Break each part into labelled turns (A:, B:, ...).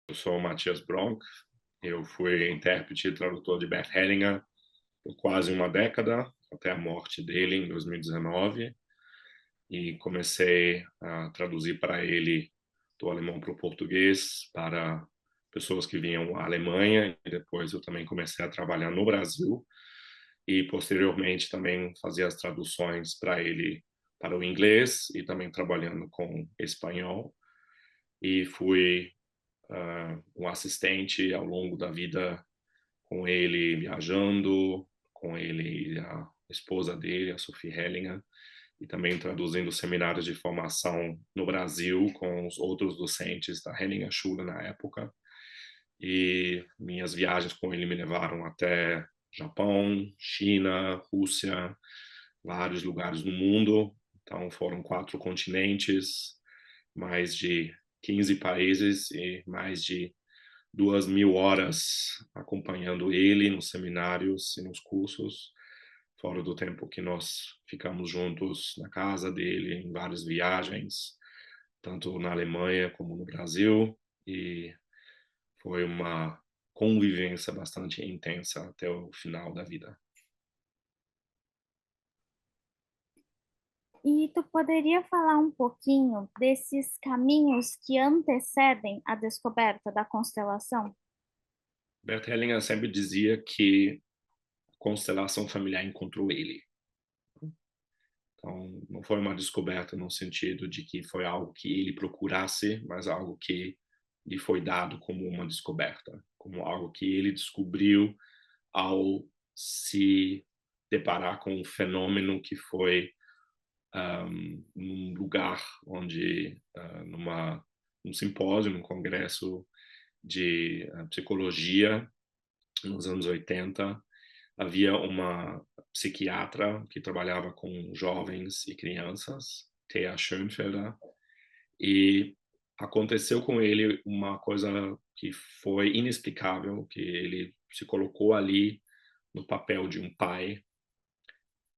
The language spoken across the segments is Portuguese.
A: Eu sou o Matthias Bronk, eu fui intérprete e tradutor de Bert Hellinger por quase uma década, até a morte dele em 2019, e comecei a traduzir para ele do alemão para o português, para pessoas que vinham à Alemanha, e depois eu também comecei a trabalhar no Brasil, e posteriormente também fazia as traduções para ele para o inglês, e também trabalhando com espanhol, e fui um assistente ao longo da vida com ele viajando, com ele e a esposa dele, a Sophie Hellinger, e também traduzindo seminários de formação no Brasil com os outros docentes da Hellinger Schule na época. E minhas viagens com ele me levaram até Japão, China, Rússia, vários lugares no mundo. Então foram 4 continentes, mais de 15 países e mais de 2.000 horas acompanhando ele nos seminários e nos cursos, fora do tempo que nós ficamos juntos na casa dele, em várias viagens, tanto na Alemanha como no Brasil, e foi uma convivência bastante intensa até o final da vida.
B: E tu poderia falar um pouquinho desses caminhos que antecedem a descoberta da constelação?
A: Bert Hellinger sempre dizia que a constelação familiar encontrou ele. Então, não foi uma descoberta no sentido de que foi algo que ele procurasse, mas algo que lhe foi dado como uma descoberta, como algo que ele descobriu ao se deparar com um fenômeno que foi num lugar onde, num simpósio, num congresso de psicologia, nos anos 80, havia uma psiquiatra que trabalhava com jovens e crianças, Thea Schönfelder, e aconteceu com ele uma coisa que foi inexplicável, que ele se colocou ali no papel de um pai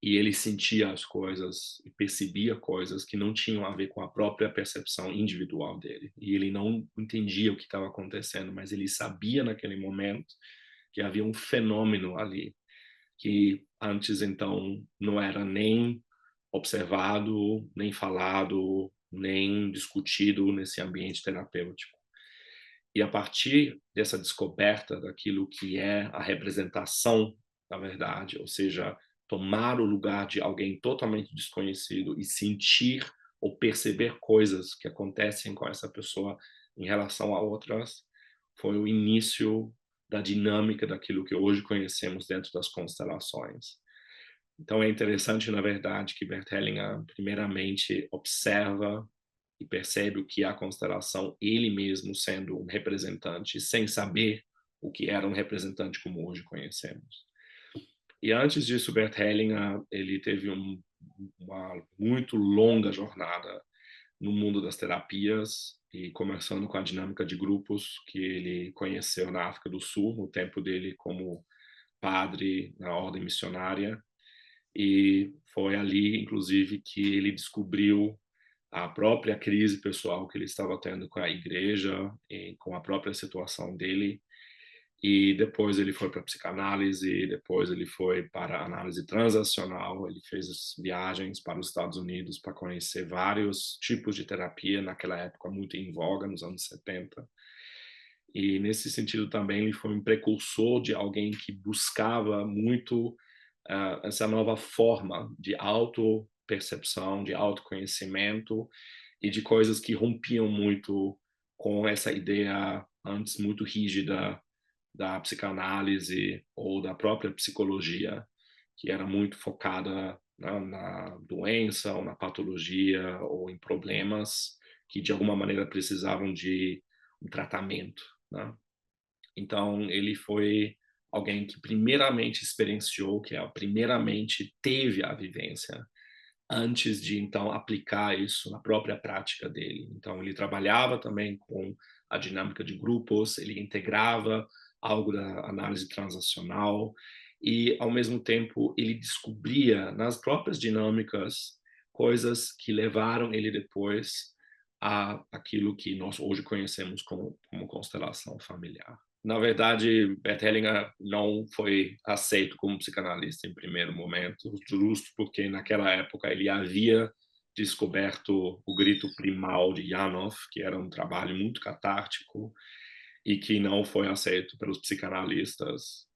A: e ele sentia as coisas e percebia coisas que não tinham a ver com a própria percepção individual dele. E ele não entendia o que estava acontecendo, mas ele sabia naquele momento que havia um fenômeno ali que antes então não era nem observado, nem falado, nem discutido nesse ambiente terapêutico. E a partir dessa descoberta daquilo que é a representação da verdade, ou seja, tomar o lugar de alguém totalmente desconhecido e sentir ou perceber coisas que acontecem com essa pessoa em relação a outras, foi o início da dinâmica daquilo que hoje conhecemos dentro das constelações. Então é interessante, na verdade, que Bert Hellinger primeiramente observa e percebe o que é a constelação, ele mesmo sendo um representante, sem saber o que era um representante como hoje conhecemos. E antes disso, Bert Hellinger, ele teve uma muito longa jornada no mundo das terapias, e começando com a dinâmica de grupos que ele conheceu na África do Sul, no tempo dele como padre na ordem missionária, e foi ali, inclusive, que ele descobriu a própria crise pessoal que ele estava tendo com a igreja e com a própria situação dele. E depois ele foi para a psicanálise, depois ele foi para a análise transacional, ele fez as viagens para os Estados Unidos para conhecer vários tipos de terapia, naquela época muito em voga, nos anos 70. E nesse sentido também ele foi um precursor de alguém que buscava muito essa nova forma de autopercepção, de autoconhecimento e de coisas que rompiam muito com essa ideia antes muito rígida da psicanálise ou da própria psicologia, que era muito focada na doença ou na patologia ou em problemas que de alguma maneira precisavam de um tratamento, né? Então ele foi alguém que primeiramente experienciou, que primeiramente teve a vivência antes de então aplicar isso na própria prática dele. Então ele trabalhava também com a dinâmica de grupos, ele integrava algo da análise transacional e ao mesmo tempo ele descobria nas próprias dinâmicas coisas que levaram ele depois a aquilo que nós hoje conhecemos como constelação familiar. Na verdade, Bert Hellinger não foi aceito como psicanalista em primeiro momento, justo porque naquela época ele havia descoberto o grito primal de Janov, que era um trabalho muito catártico e que não foi aceito pelos psicanalistas.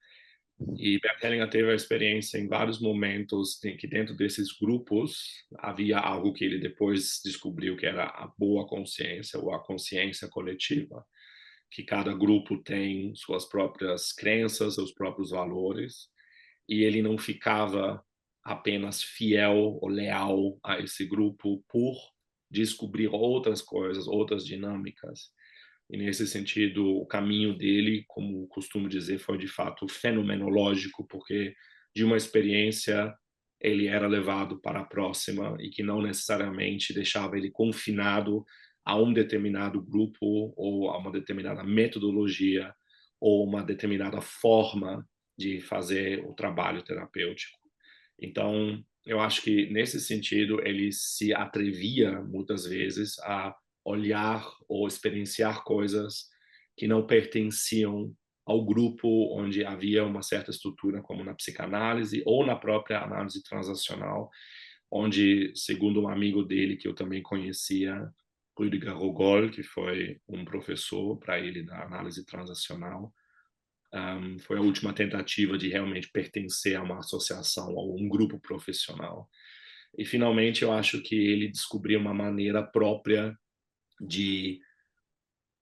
A: E Bert Hellinger teve a experiência em vários momentos em que dentro desses grupos havia algo que ele depois descobriu que era a boa consciência ou a consciência coletiva, que cada grupo tem suas próprias crenças, seus próprios valores, e ele não ficava apenas fiel ou leal a esse grupo por descobrir outras coisas, outras dinâmicas. E nesse sentido, o caminho dele, como costumo dizer, foi de fato fenomenológico, porque de uma experiência ele era levado para a próxima e que não necessariamente deixava ele confinado a um determinado grupo ou a uma determinada metodologia ou uma determinada forma de fazer o trabalho terapêutico. Então, eu acho que nesse sentido ele se atrevia muitas vezes a olhar ou experienciar coisas que não pertenciam ao grupo onde havia uma certa estrutura, como na psicanálise ou na própria análise transacional, onde, segundo um amigo dele que eu também conhecia, Rüdiger Rogol, que foi um professor para ele da análise transacional, foi a última tentativa de realmente pertencer a uma associação ou um grupo profissional. E finalmente eu acho que ele descobriu uma maneira própria de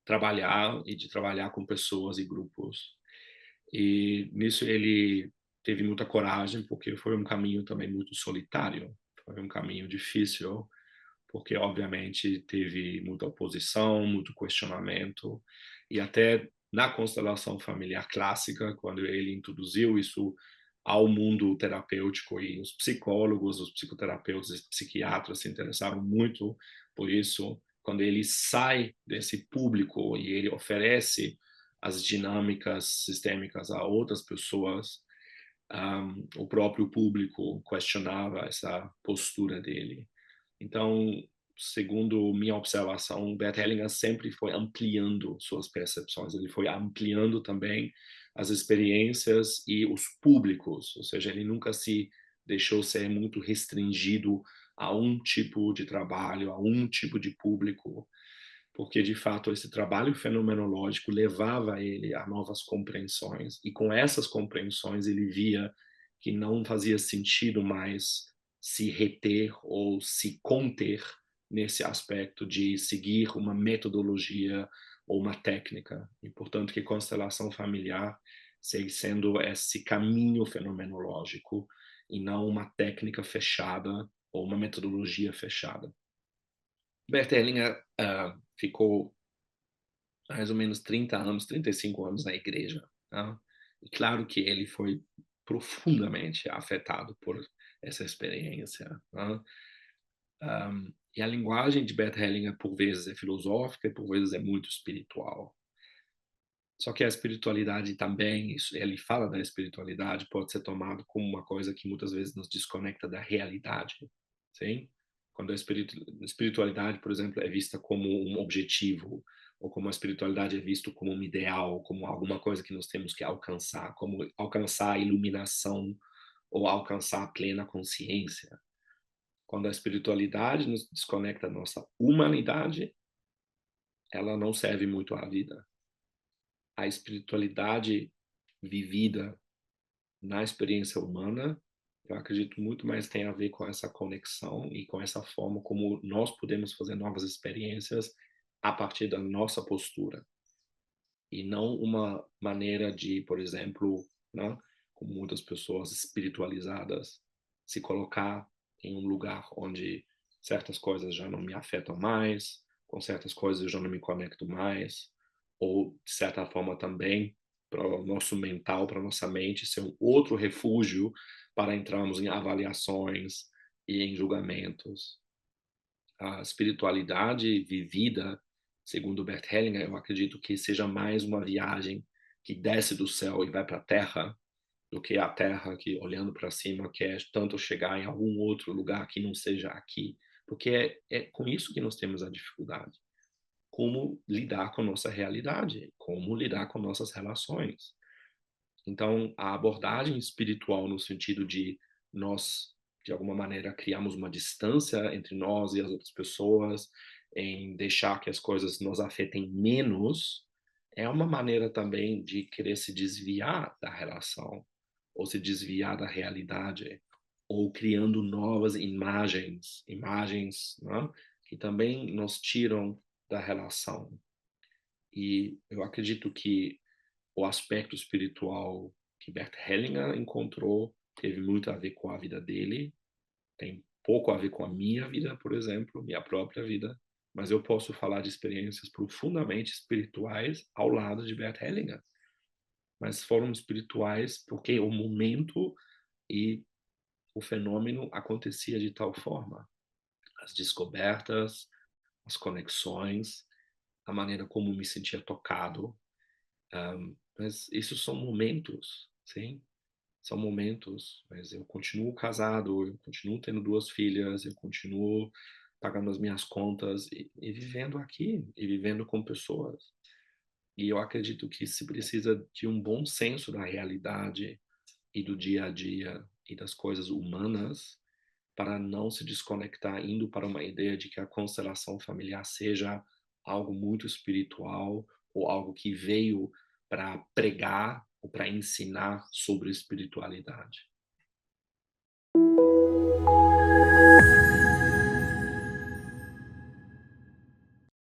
A: trabalhar e de trabalhar com pessoas e grupos. E nisso ele teve muita coragem, porque foi um caminho também muito solitário, foi um caminho difícil, porque obviamente teve muita oposição, muito questionamento, e até na constelação familiar clássica, quando ele introduziu isso ao mundo terapêutico e os psicólogos, os psicoterapeutas, os psiquiatras se interessaram muito por isso, quando ele sai desse público e ele oferece as dinâmicas sistêmicas a outras pessoas, o próprio público questionava essa postura dele. Então, segundo minha observação, Bert Hellinger sempre foi ampliando suas percepções, ele foi ampliando também as experiências e os públicos, ou seja, ele nunca se deixou ser muito restringido a um tipo de trabalho, a um tipo de público, porque de fato esse trabalho fenomenológico levava ele a novas compreensões, e com essas compreensões ele via que não fazia sentido mais se reter ou se conter nesse aspecto de seguir uma metodologia ou uma técnica, e portanto que constelação familiar segue sendo esse caminho fenomenológico e não uma técnica fechada ou uma metodologia fechada. Bert Hellinger ficou mais ou menos 30 anos, 35 anos na igreja. Tá? E claro que ele foi profundamente afetado por essa experiência. Tá? E a linguagem de Bert Hellinger, por vezes, é filosófica e por vezes é muito espiritual. Só que a espiritualidade também, ele fala da espiritualidade, pode ser tomado como uma coisa que muitas vezes nos desconecta da realidade. Sim? Quando a espiritualidade, por exemplo, é vista como um objetivo, ou como a espiritualidade é vista como um ideal, como alguma coisa que nós temos que alcançar, como alcançar a iluminação ou alcançar a plena consciência. Quando a espiritualidade nos desconecta da nossa humanidade, ela não serve muito à vida. A espiritualidade vivida na experiência humana, eu acredito muito mais tem a ver com essa conexão e com essa forma como nós podemos fazer novas experiências a partir da nossa postura. E não uma maneira de, por exemplo, né, como muitas pessoas espiritualizadas, se colocar em um lugar onde certas coisas já não me afetam mais, com certas coisas eu já não me conecto mais, ou de certa forma também para o nosso mental, para a nossa mente ser um outro refúgio para entrarmos em avaliações e em julgamentos. A espiritualidade vivida, segundo Bert Hellinger, eu acredito que seja mais uma viagem que desce do céu e vai para a terra, do que a terra que, olhando para cima, quer tanto chegar em algum outro lugar que não seja aqui. Porque é com isso que nós temos a dificuldade. como lidar com nossa realidade, como lidar com nossas relações. Então, a abordagem espiritual no sentido de nós, de alguma maneira, criamos uma distância entre nós e as outras pessoas, em deixar que as coisas nos afetem menos, é uma maneira também de querer se desviar da relação, ou se desviar da realidade, ou criando novas imagens, né, que também nos tiram da relação. E eu acredito que o aspecto espiritual que Bert Hellinger encontrou teve muito a ver com a vida dele, tem pouco a ver com a minha vida, por exemplo, minha própria vida, mas eu posso falar de experiências profundamente espirituais ao lado de Bert Hellinger. Mas foram espirituais porque o momento e o fenômeno acontecia de tal forma. As descobertas, as conexões, a maneira como me sentia tocado. Mas isso são momentos, sim? São momentos, mas eu continuo casado, eu continuo tendo 2 filhas, eu continuo pagando as minhas contas e vivendo aqui, e vivendo com pessoas. E eu acredito que se precisa de um bom senso da realidade e do dia a dia e das coisas humanas para não se desconectar indo para uma ideia de que a constelação familiar seja algo muito espiritual ou algo que veio para pregar ou para ensinar sobre espiritualidade.